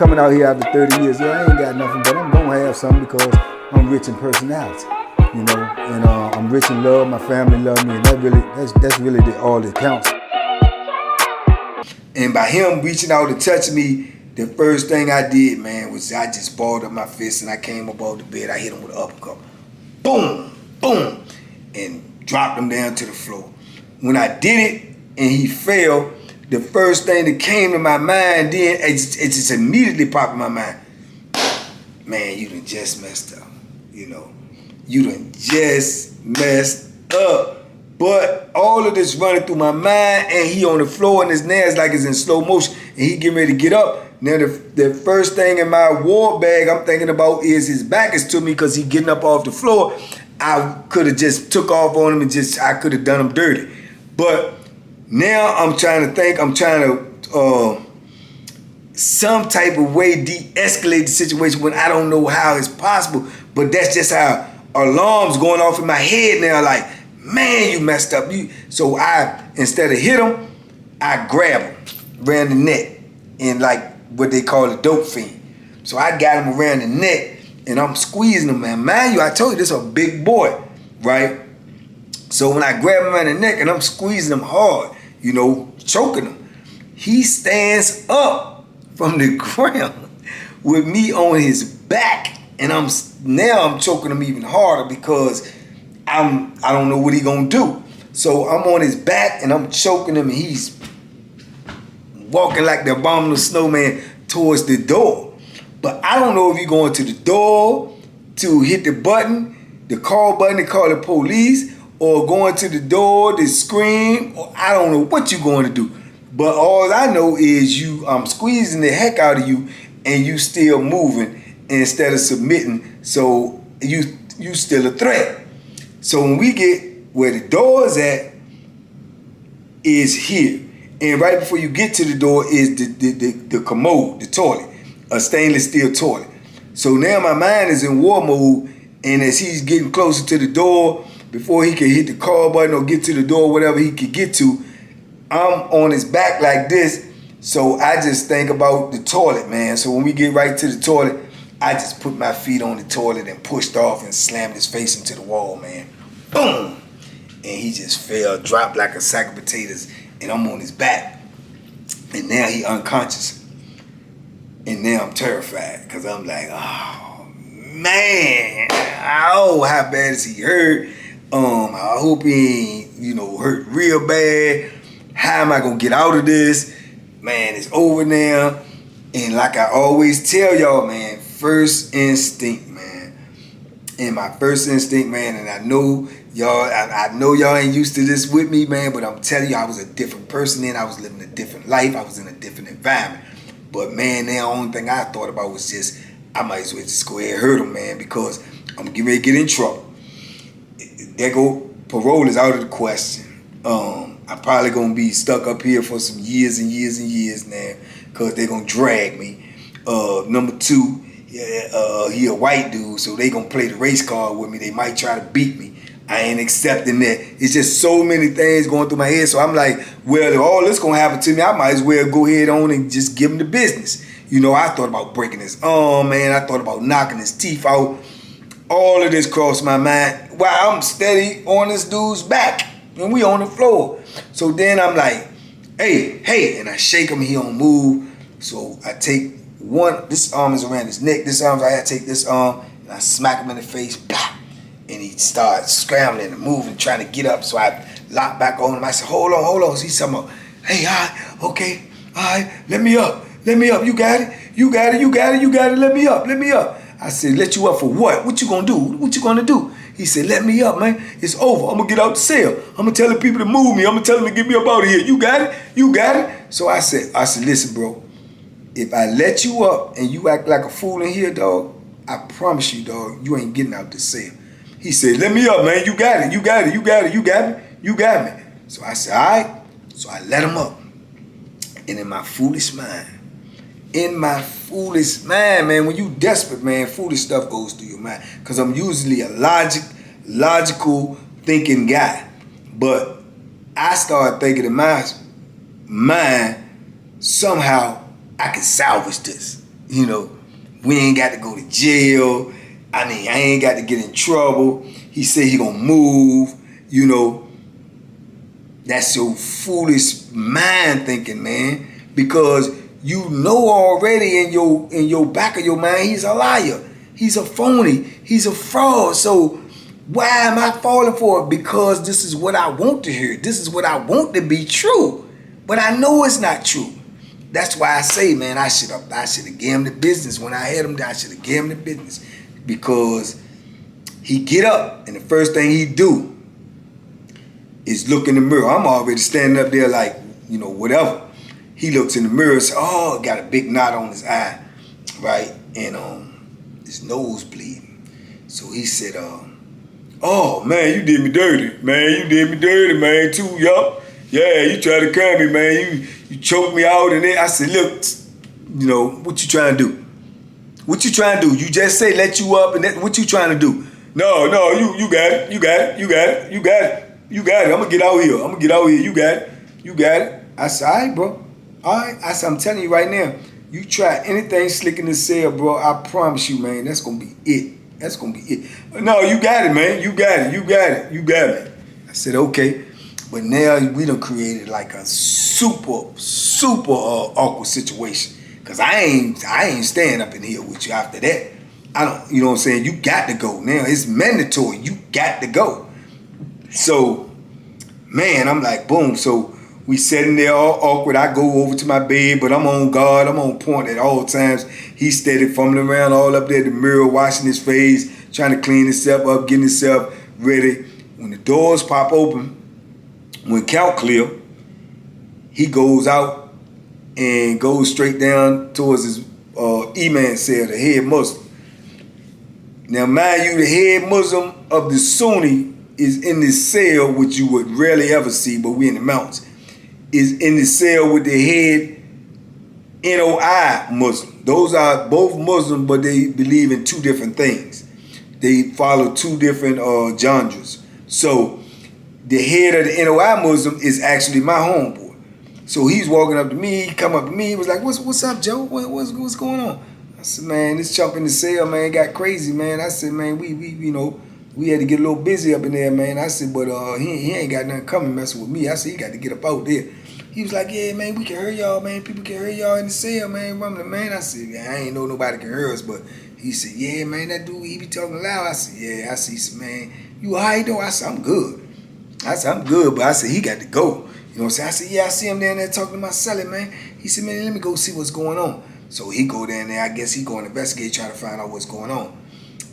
coming out here after 30 years, yeah, I ain't got nothing, but I'm gonna have something because I'm rich in personality, you know, and I'm rich in love. My family love me, and that's really all that counts. And by him reaching out and touching me, the first thing I did, man, was I just balled up my fist and I came above the bed. I hit him with an uppercut, boom, boom, and dropped him down to the floor. When I did it and he fell, the first thing that came to my mind then, it just immediately popped in my mind. Man, you done just messed up, you know. You done just messed up. But all of this running through my mind, and he on the floor and his nails like it's in slow motion, and he getting ready to get up. Now the first thing in my war bag I'm thinking about is his back is to me because he getting up off the floor. I could have just took off on him and I could have done him dirty. But now I'm trying to think, I'm trying to some type of way de-escalate the situation when I don't know how it's possible. But that's just how alarms going off in my head now, like, man, you messed up. So instead of hit him, I grab him around the neck and like what they call a dope fiend. So I got him around the neck and I'm squeezing him, man. Mind you, I told you this is a big boy, right? So when I grab him around the neck and I'm squeezing him hard, you know, choking him, he stands up from the ground with me on his back, and now I'm choking him even harder because I don't know what he gonna do. So I'm on his back and I'm choking him, and he's walking like the abominable snowman towards the door. But I don't know if he's going to the door to hit the button, the call button to call the police, or going to the door to scream, or I don't know what you're going to do. But all I know is I'm squeezing the heck out of you and you still moving instead of submitting, so you still a threat. So when we get where the door is here, and right before you get to the door is the commode, the toilet, a stainless steel toilet. So now my mind is in war mode, and as he's getting closer to the door, before he can hit the call button or get to the door, whatever he could get to, I'm on his back like this. So I just think about the toilet, man. So when we get right to the toilet, I just put my feet on the toilet and pushed off and slammed his face into the wall, man. Boom! And he just fell, dropped like a sack of potatoes, and I'm on his back. And now he unconscious. And now I'm terrified, because I'm like, oh, man. Oh, how bad is he hurt? I hope he ain't, hurt real bad. How am I gonna get out of this? Man, it's over now. And like I always tell y'all, man, first instinct, man. And my first instinct, man, and I know y'all ain't used to this with me, man, but I'm telling you, I was a different person then. I was living a different life. I was in a different environment. But man, the only thing I thought about was just, I might as well just go ahead and hurt him, man, because I'm getting ready to get in trouble. There go, parole is out of the question. I'm probably gonna be stuck up here for some years and years and years now, because they're gonna drag me. Number two, he a white dude, so they gonna play the race card with me. They might try to beat me. I ain't accepting that. It's just so many things going through my head. So I'm like, well, if all this gonna happen to me, I might as well go ahead on and just give him the business. I thought about breaking his arm, man. I thought about knocking his teeth out. All of this crossed my mind while I'm steady on this dude's back and we on the floor. So then I'm like, hey, and I shake him, he don't move. So I take this arm is around his neck, this arm, I take this arm and I smack him in the face, blah, and he starts scrambling and moving, trying to get up. So I lock back on him. I said, hold on. So he's talking about, hey, all right, okay, all right, let me up, you got it, let me up. I said, let you up for what? What you gonna do? He said, let me up, man. It's over. I'm gonna get out the cell. I'm gonna tell the people to move me. I'm gonna tell them to get me up out of here. You got it? So I said, listen, bro, if I let you up and you act like a fool in here, dog, I promise you, dog, you ain't getting out the cell. He said, let me up, man. You got me. So I said, all right. So I let him up. And in my foolish mind, man, when you desperate, man, foolish stuff goes through your mind. Because I'm usually a logical thinking guy. But I started thinking in my mind, somehow I can salvage this. You know, we ain't got to go to jail. I mean, I ain't got to get in trouble. He said he gonna move. You know, that's your foolish mind thinking, man. Because you know already in your back of your mind, he's a liar. He's a phony. He's a fraud. So why am I falling for it? Because this is what I want to hear. This is what I want to be true. But I know it's not true. That's why I say, man, I should have gave him the business when I had him. I should have gave him the business, because he get up and the first thing he do is look in the mirror. I'm already standing up there like, you know, whatever. He looks in the mirror and says, oh, got a big knot on his eye, right? And his nose bleeding. So he said, oh, man, you did me dirty. Man, you did me dirty, man, too, yup. Yeah, you tried to cut me, man. You choked me out. And then I said, look, you know, what you trying to do? What you trying to do? You just say let you up, and what you trying to do? No, you got it. You got it. You got it. You got it. You got it. I'm going to get out here. I'm going to get out here. You got it. You got it. I said, all right, bro. All right. I said, I'm telling you right now, you try anything slick in the cell, bro, I promise you, man, that's going to be it. That's going to be it. No, you got it, man. You got it. You got it. You got it. I said, okay. But now we done created like a super awkward situation. Cause I ain't staying up in here with you after that. I don't, you know what I'm saying? You got to go now. It's mandatory. You got to go. So, man, I'm like, boom. So we sitting there all awkward. I go over to my bed, but I'm on guard. I'm on point at all times. He's steady fumbling around all up there at the mirror, washing his face, trying to clean himself up, getting himself ready. When the doors pop open, when count clear, he goes out and goes straight down towards his imam cell, the head Muslim. Now, mind you, the head Muslim of the Sunni is in this cell, which you would rarely ever see, but we in the mountains, is in the cell with the head NOI Muslim. Those are both Muslim, but they believe in two different things. They follow two different genres. So the head of the NOI Muslim is actually my homeboy. So he's walking up to me, he come up to me, he was like, what's up, Joe? What's going on? I said, man, this chump in the cell, man, got crazy, man. I said, man, we you know, we had to get a little busy up in there, man. I said, but he ain't got nothing coming messing with me. I said, he got to get up out there. He was like, yeah, man, we can hear y'all, man. People can hear y'all in the cell, man. Man, I said, yeah, I ain't know nobody can hear us, but he said, yeah, man, that dude, he be talking loud. I said, yeah. I said, he said, man, you all right, though? I said, I'm good. I said, I'm good, but I said, he got to go. You know what I'm saying? I said, yeah, I see him down there talking to my celly, man. He said, man, let me go see what's going on. So he go down there. I guess he go and investigate, try to find out what's going on.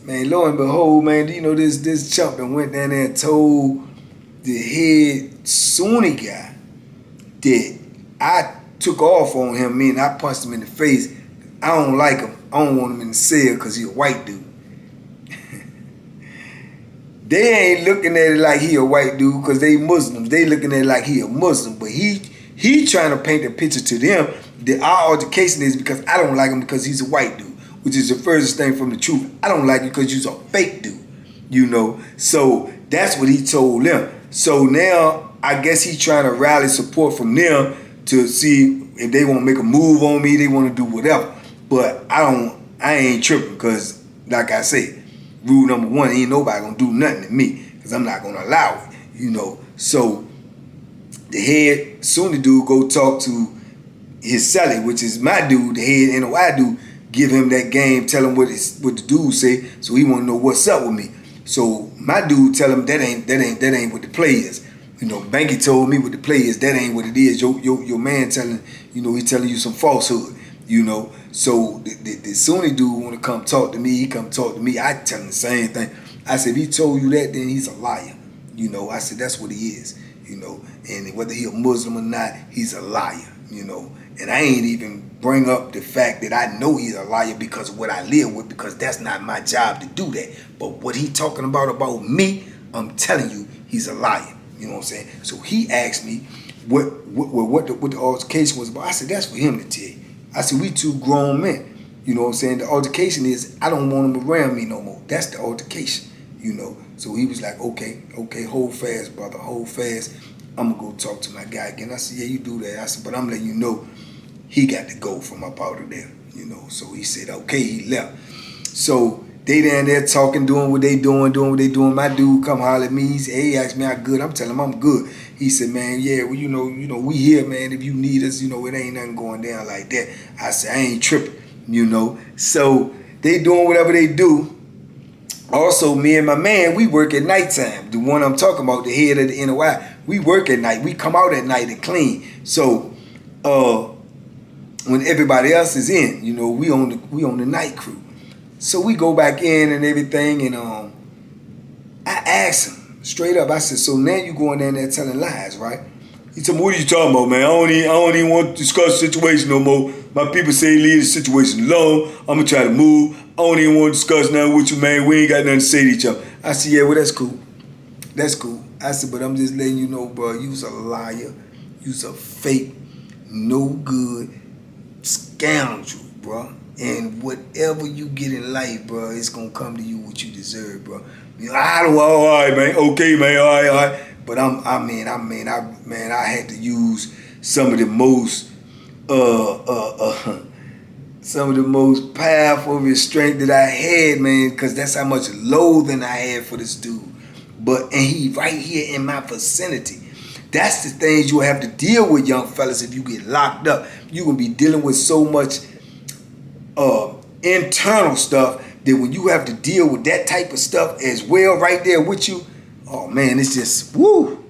Man, lo and behold, man, you know, this chump that went down there and told the head Sunni guy that I took off on him, meaning I punched him in the face. I don't like him. I don't want him in the cell because he a white dude. They ain't looking at it like he a white dude because they Muslims. They looking at it like he a Muslim. But he trying to paint a picture to them that our altercation is because I don't like him because he's a white dude, which is the furthest thing from the truth. I don't like you because you're a fake dude, you know. So that's what he told them. So now I guess he trying to rally support from them to see if they want to make a move on me. They want to do whatever. But I ain't tripping because, like I said, rule number one, ain't nobody gonna do nothing to me because I'm not gonna allow it, you know. So the head Sunni dude go talk to his celly, which is my dude, the head NOI dude, give him that game, tell him what the dude say, so he wanna know what's up with me. So my dude tell him that ain't what the play is. You know, Banky told me what the play is, that ain't what it is. Your man telling, you know, he telling you some falsehood, you know. So the Sunni dude want to come talk to me. He come talk to me. I tell him the same thing. I said, if he told you that, then he's a liar. You know, I said, that's what he is, you know. And whether he a Muslim or not, he's a liar, you know. And I ain't even bring up the fact that I know he's a liar because of what I live with, because that's not my job to do that. But what he talking about me, I'm telling you, he's a liar. You know what I'm saying? So he asked me what the altercation was about. I said, that's for him to tell you. I said, we two grown men. You know what I'm saying? The altercation is, I don't want him around me no more. That's the altercation, you know. So he was like, okay, hold fast, brother, hold fast. I'm going to go talk to my guy again. I said, yeah, you do that. I said, but I'm letting you know he got to go from up out of there. you know. So he said, okay, he left. So they down there talking, doing what they doing what they doing. My dude come holler at me. He said, hey, he asked me how good. I'm telling him I'm good. He said, man, yeah, well, you know, we here, man. If you need us, you know, it ain't nothing going down like that. I said, I ain't tripping, you know. So they doing whatever they do. Also, me and my man, we work at nighttime. The one I'm talking about, the head of the NOI, we work at night. We come out at night and clean. So when everybody else is in, you know, we on the night crew. So we go back in and everything, and I asked him straight up. I said, so now you going down there telling lies, right? He told me, what are you talking about, man? I don't even want to discuss the situation no more. My people say leave the situation alone. I'm going to try to move. I don't even want to discuss nothing with you, man. We ain't got nothing to say to each other. I said, yeah, well, that's cool. That's cool. I said, but I'm just letting you know, bro, you was a liar. You was a fake, no good scoundrel, bro. And whatever you get in life, bro, it's going to come to you what you deserve, bro. You know, all right, man. Okay, man. All right. But I had to use some of the most powerful restraint that I had, man, because that's how much loathing I had for this dude. And he right here in my vicinity. That's the things you have to deal with, young fellas, if you get locked up. You're going to be dealing with so much internal stuff that when you have to deal with that type of stuff as well right there with you, oh, man, it's just, woo.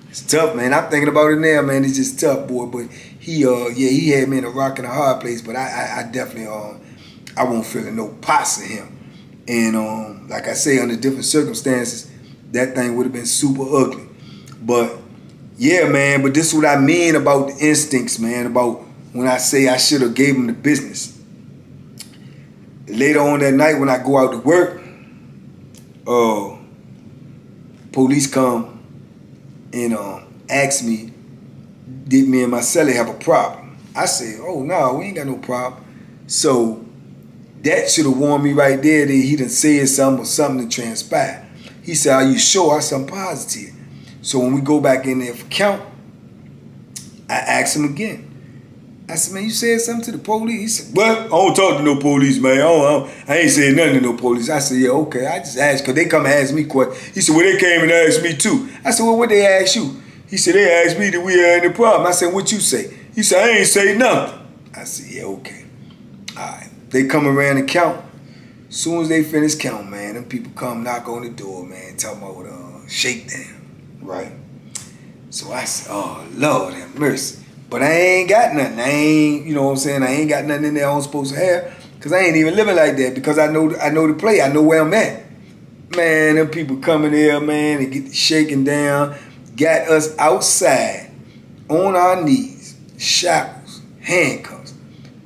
It's tough, man. I'm thinking about it now, man. It's just tough, boy. But he had me in a rock and a hard place. But I definitely, I won't feel no pots in him. And like I say, under different circumstances, that thing would have been super ugly. But yeah, man. But this is what I mean about the instincts, man. About when I say I should have gave him the business. Later on that night when I go out to work, police come and ask me, did me and my cellie have a problem? I said, oh, no, we ain't got no problem. So that should have warned me right there that he done said something or something to transpire. He said, are you sure? I said, I'm positive. So when we go back in there for count, I asked him again. I said, man, you said something to the police? He said, what? I don't talk to no police, man. I ain't saying nothing to no police. I said, yeah, okay. I just asked, because they come and ask me questions. He said, well, they came and asked me too. I said, well, what they ask you? He said, they asked me that we had any problem. I said, what you say? He said, I ain't say nothing. I said, yeah, okay. All right. They come around and count. As soon as they finish count, man, them people come knock on the door, man, talking about shakedown, right? So I said, oh, Lord have mercy. But I ain't got nothing. I ain't, you know what I'm saying? I ain't got nothing in there I'm supposed to have, because I ain't even living like that, because I know the play. I know where I'm at. Man, them people coming here, man, and get the shaking down, got us outside on our knees, shackles, handcuffs.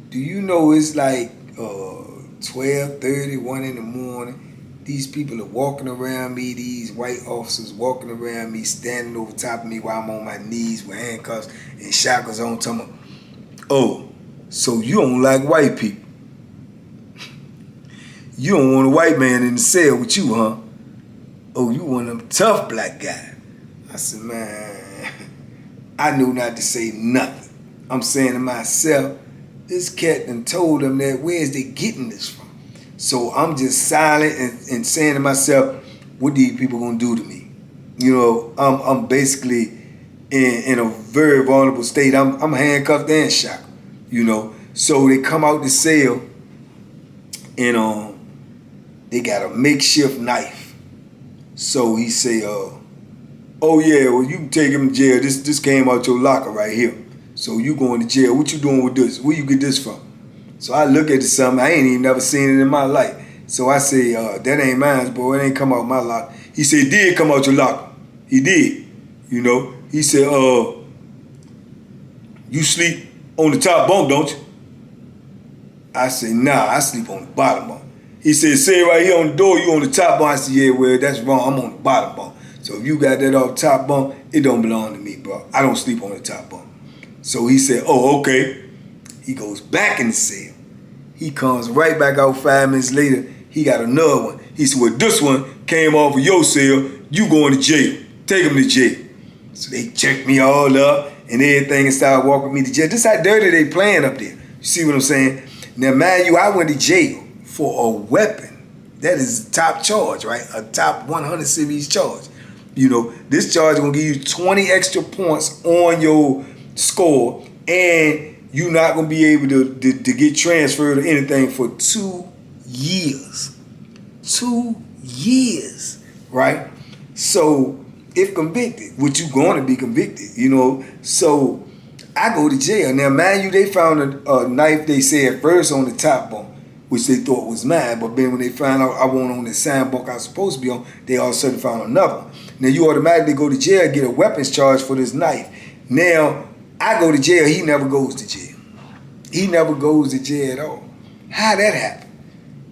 Do you know it's like 12:30, 1 in the morning? These people are walking around me, these white officers walking around me, standing over top of me while I'm on my knees with handcuffs and shackles on, talking about, oh, so you don't like white people. You don't want a white man in the cell with you, huh? Oh, you one of them tough black guys. I said, man, I knew not to say nothing. I'm saying to myself, this cat done told them that, where's they getting this from? So I'm just silent and saying to myself, what these people gonna do to me? You know, I'm basically in a very vulnerable state. I'm handcuffed and shackled, you know. So they come out the cell and they got a makeshift knife. So he say, oh yeah, well you can take him to jail. This came out your locker right here. So you going to jail. What you doing with this? Where you get this from? So I look at something, I ain't even never seen it in my life. So I say, that ain't mine, boy. It ain't come out my locker. He said, it did come out your locker. He did, you know. He said, you sleep on the top bunk, don't you? I said, nah, I sleep on the bottom bunk. He said, say right here on the door, you on the top bunk. I said, yeah, well, that's wrong. I'm on the bottom bunk. So if you got that off top bunk, it don't belong to me, bro. I don't sleep on the top bunk. So he said, oh, okay. He goes back in the cell. He comes right back out 5 minutes later. He got another one. He said, well, this one came off of your cell. You going to jail. Take him to jail. So they checked me all up and everything and started walking me to jail. This how dirty they playing up there. You see what I'm saying? Now, mind you, I went to jail for a weapon. That is top charge, right? A top 100 series charge. You know, this charge is going to give you 20 extra points on your score, and you're not going to be able to get transferred or anything for 2 years. 2 years, right? So, if convicted, which you're going to be convicted, you know, so I go to jail. Now, mind you, they found a knife, they said first on the top bunk, which they thought was mine, but then when they found out I wasn't on the same bunk I was supposed to be on, they all of a sudden found another one. Now, you automatically go to jail, get a weapons charge for this knife. Now, I go to jail, he never goes to jail. He never goes to jail at all. How that happen?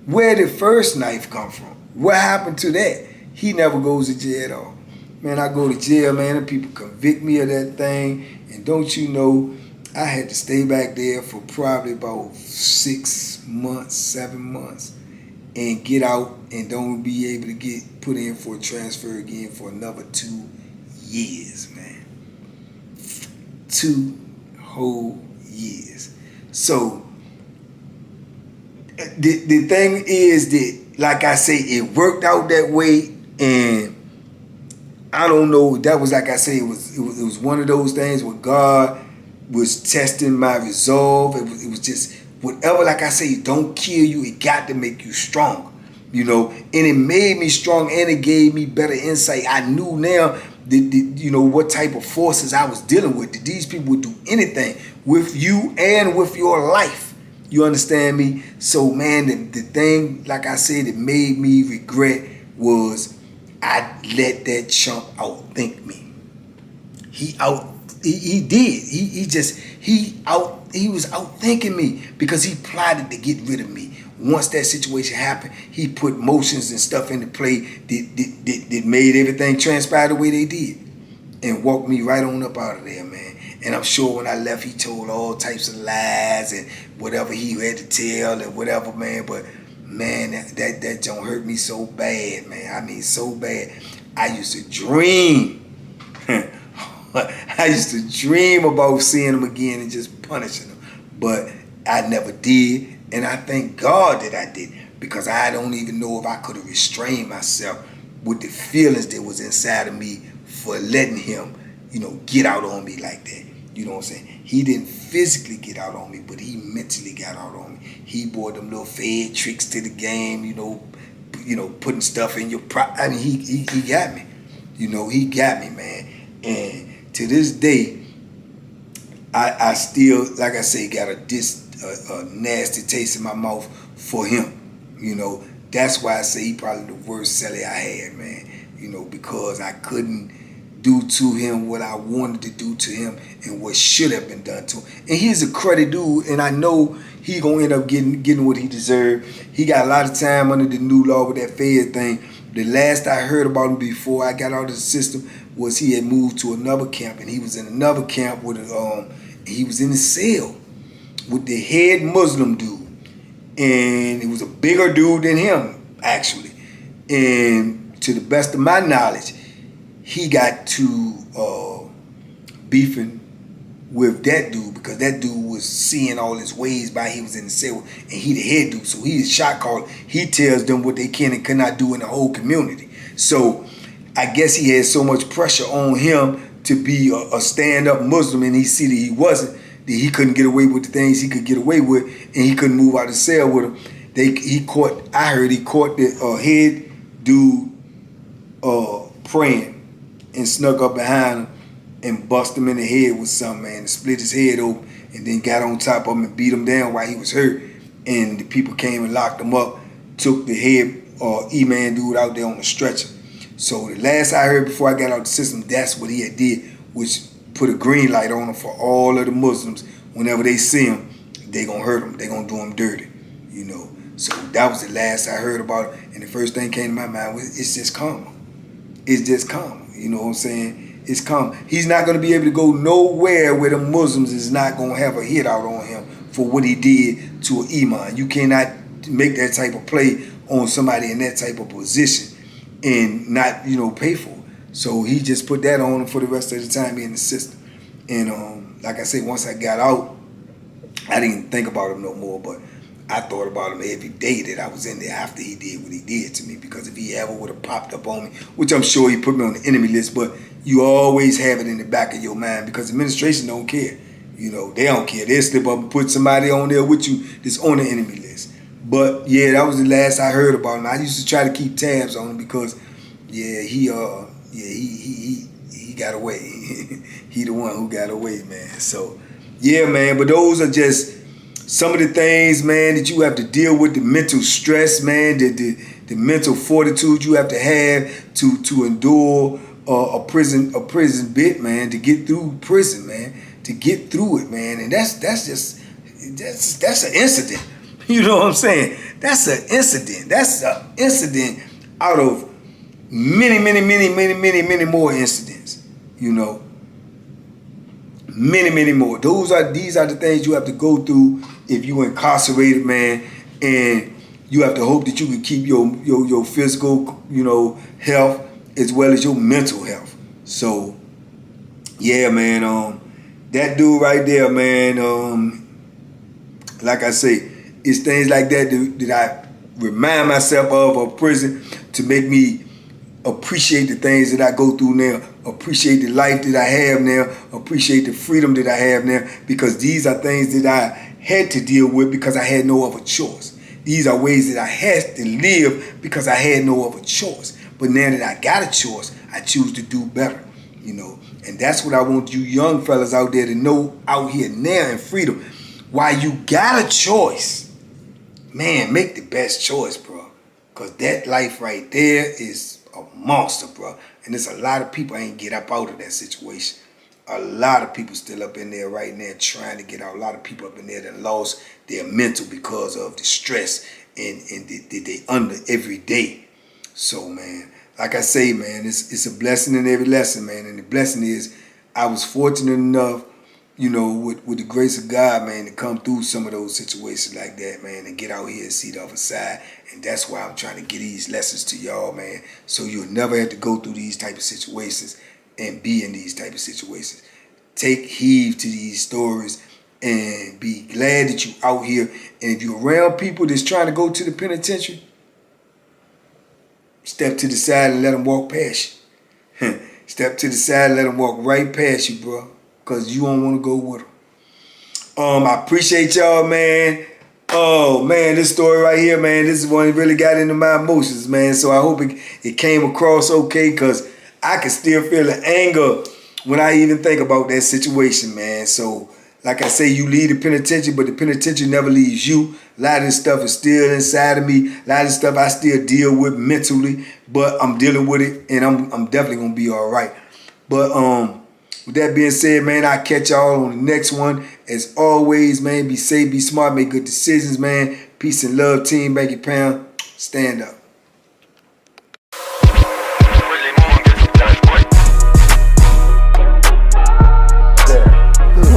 Where did first knife come from? What happened to that? He never goes to jail at all. Man, I go to jail, man, and people convict me of that thing. And don't you know, I had to stay back there for probably about 6 months, 7 months, and get out and don't be able to get put in for a transfer again for another 2 years, man. 2 whole years. So, the thing is that, like I say, it worked out that way, and I don't know, that was, like I say, it was one of those things where God was testing my resolve. It was just, whatever, like I say, don't kill you, it got to make you strong, you know, and it made me strong, and it gave me better insight. I knew now that you know, what type of forces I was dealing with, that these people would do anything with you and with your life. You understand me? So, man, the thing, like I said, that made me regret was I let that chump outthink me. He did. He was outthinking me because he plotted to get rid of me. Once that situation happened, he put motions and stuff into play that made everything transpire the way they did, and walked me right on up out of there, man. And I'm sure when I left, he told all types of lies and whatever he had to tell and whatever, man. But man, that don't hurt me so bad, man. I mean, so bad. I used to dream. I used to dream about seeing him again and just punishing him. But I never did. And I thank God that I did, because I don't even know if I could have restrained myself with the feelings that was inside of me for letting him, you know, get out on me like that. You know what I'm saying? He didn't physically get out on me, but he mentally got out on me. He brought them little fed tricks to the game, you know, putting stuff in your I mean, he got me. You know, he got me, man. And to this day, I still, like I say, got a nasty taste in my mouth for him. You know, that's why I say he probably the worst celly I had, man. You know, because I couldn't do to him what I wanted to do to him and what should have been done to him. And he's a cruddy dude, and I know he gonna end up getting what he deserved. He got a lot of time under the new law with that Fed thing. The last I heard about him before I got out of the system was he had moved to another camp, and he was in another camp with he was in a cell with the head Muslim dude, and it was a bigger dude than him, actually. And to the best of my knowledge, he got to beefing with that dude because that dude was seeing all his ways by he was in the cell, and he the head dude, so he the shot caller. He tells them what they can and cannot do in the whole community. So I guess he had so much pressure on him to be a stand-up Muslim, and he see that he wasn't, that he couldn't get away with the things he could get away with, and he couldn't move out of the cell with him. I heard he caught the head dude praying and snuck up behind him and bust him in the head with something, man, and split his head open, and then got on top of him and beat him down while he was hurt. And the people came and locked him up, took the head E-man dude out there on the stretcher. So the last I heard before I got out of the system, that's what he had did, which put a green light on him for all of the Muslims. Whenever they see him, they gonna hurt him. They gonna do him dirty, you know. So that was the last I heard about it. And the first thing came to my mind was, it's just karma. It's just karma. You know what I'm saying? It's karma. He's not gonna be able to go nowhere where the Muslims is not gonna have a hit out on him for what he did to an imam. You cannot make that type of play on somebody in that type of position and not, you know, pay for it. So he just put that on him for the rest of the time in the system. And like I said, once I got out, I didn't think about him no more. But I thought about him every day that I was in there after he did what he did to me, because if he ever would have popped up on me, which I'm sure he put me on the enemy list, but you always have it in the back of your mind because administration don't care. You know, they don't care. They'll slip up and put somebody on there with you that's on the enemy list. But yeah, that was the last I heard about him. I used to try to keep tabs on him because he got away. He the one who got away, man. So yeah, man, but those are just some of the things, man, that you have to deal with, the mental stress, man, the mental fortitude you have to endure a prison bit, man, to get through prison, man, to get through it, man. And that's an incident. You know what I'm saying? That's an incident. That's an incident out of many more incidents, you know. Many more. These are the things you have to go through if you're incarcerated, man, and you have to hope that you can keep your physical, you know, health as well as your mental health. So yeah, man, that dude right there, man, like I say, it's things like that that I remind myself of prison to make me appreciate the things that I go through now, appreciate the life that I have now, appreciate the freedom that I have now, because these are things that I had to deal with because I had no other choice. These are ways that I had to live because I had no other choice. But now that I got a choice, I choose to do better, you know. And that's what I want you young fellas out there to know out here now in freedom. While you got a choice, man, make the best choice, bro. Because that life right there is a monster, bro. And there's a lot of people ain't get up out of that situation. A lot of people still up in there right now trying to get out. A lot of people up in there that lost their mental because of the stress and they under every day. So, man, like I say, man, it's a blessing in every lesson, man. And the blessing is I was fortunate enough, you know, with the grace of God, man, to come through some of those situations like that, man, and get out here and see the other side. And that's why I'm trying to get these lessons to y'all, man, so you'll never have to go through these type of situations and be in these type of situations. Take heed to these stories and be glad that you out here. And if you're around people that's trying to go to the penitentiary, step to the side and let them walk past you. Step to the side and let them walk right past you, bro, because you don't want to go with them. I appreciate y'all, man. Oh, man, this story right here, man, this is one that really got into my emotions, man. So I hope it came across okay, because I can still feel the anger when I even think about that situation, man. So, like I say, you leave the penitentiary, but the penitentiary never leaves you. A lot of this stuff is still inside of me. A lot of this stuff I still deal with mentally, but I'm dealing with it, and I'm definitely going to be all right. But with that being said, man, I'll catch y'all on the next one. As always, man, be safe, be smart, make good decisions, man. Peace and love, Team Banky Pound. Stand up.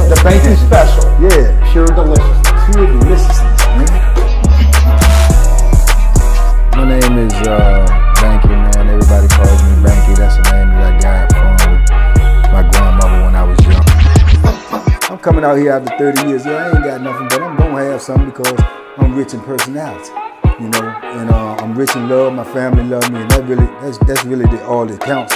The Banky special. Yeah. Pure deliciousness. Pure deliciousness, man. My name is Banky, man. Everybody calls me Banky. That's a name that I got from my grandmother when I was young. I'm coming out here after 30 years. Yeah, I ain't got nothing, but I'm gonna have something because I'm rich in personality, you know, and I'm rich in love. My family love me, and that's really all that counts.